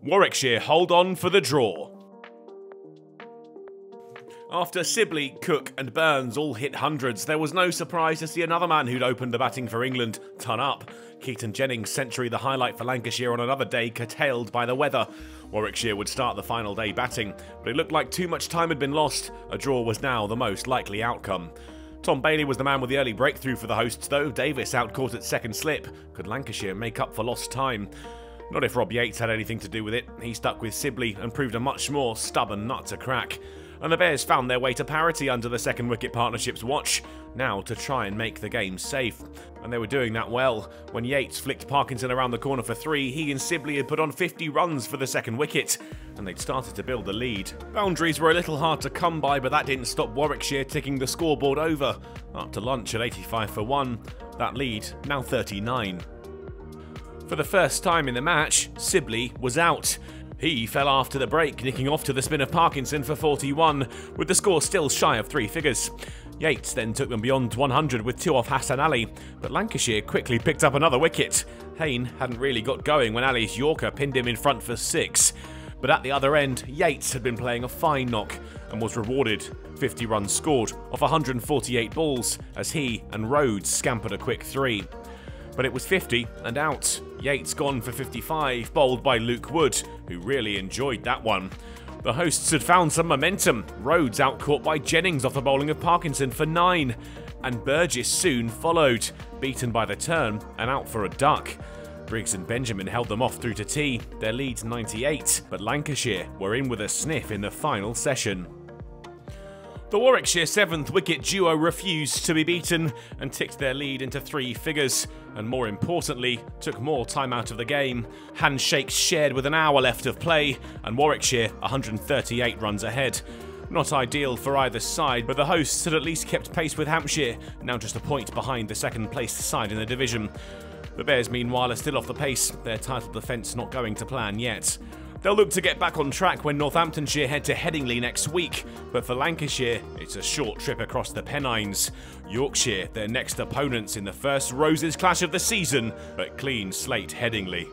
Warwickshire hold on for the draw. After Sibley, Cook and Burns all hit hundreds, there was no surprise to see another man who'd opened the batting for England turn up. Keaton Jennings' century, the highlight for Lancashire on another day curtailed by the weather. Warwickshire would start the final day batting, but it looked like too much time had been lost. A draw was now the most likely outcome. Tom Bailey was the man with the early breakthrough for the hosts though. Davis outcaught at second slip. Could Lancashire make up for lost time? Not if Rob Yates had anything to do with it. He stuck with Sibley and proved a much more stubborn nut to crack. And the Bears found their way to parity under the second wicket partnership's watch, now to try and make the game safe. And they were doing that well. When Yates flicked Parkinson around the corner for 3, he and Sibley had put on 50 runs for the second wicket, and they'd started to build the lead. Boundaries were a little hard to come by, but that didn't stop Warwickshire ticking the scoreboard over. Up to lunch at 85 for 1, that lead now 39. For the first time in the match, Sibley was out. He fell after the break, nicking off to the spin of Parkinson for 41, with the score still shy of 3 figures. Yates then took them beyond 100 with 2 off Hassan Ali, but Lancashire quickly picked up another wicket. Hayne hadn't really got going when Ali's Yorker pinned him in front for 6. But at the other end, Yates had been playing a fine knock and was rewarded. 50 runs scored off 148 balls as he and Rhodes scampered a quick 3. But it was 50 and out. Yates gone for 55, bowled by Luke Wood, who really enjoyed that one. The hosts had found some momentum. Rhodes outcaught by Jennings off the bowling of Parkinson for 9. And Burgess soon followed, beaten by the turn and out for a duck. Briggs and Benjamin held them off through to tea. Their lead's 98, but Lancashire were in with a sniff in the final session. The Warwickshire 7th wicket duo refused to be beaten and ticked their lead into 3 figures, and more importantly, took more time out of the game. Handshakes shared with an hour left of play, and Warwickshire 138 runs ahead. Not ideal for either side, but the hosts had at least kept pace with Hampshire, now just a point behind the second placed side in the division. The Bears meanwhile are still off the pace, their title defence not going to plan yet. They'll look to get back on track when Northamptonshire head to Headingley next week, but for Lancashire, it's a short trip across the Pennines. Yorkshire, their next opponents in the first Roses clash of the season, but clean slate Headingley.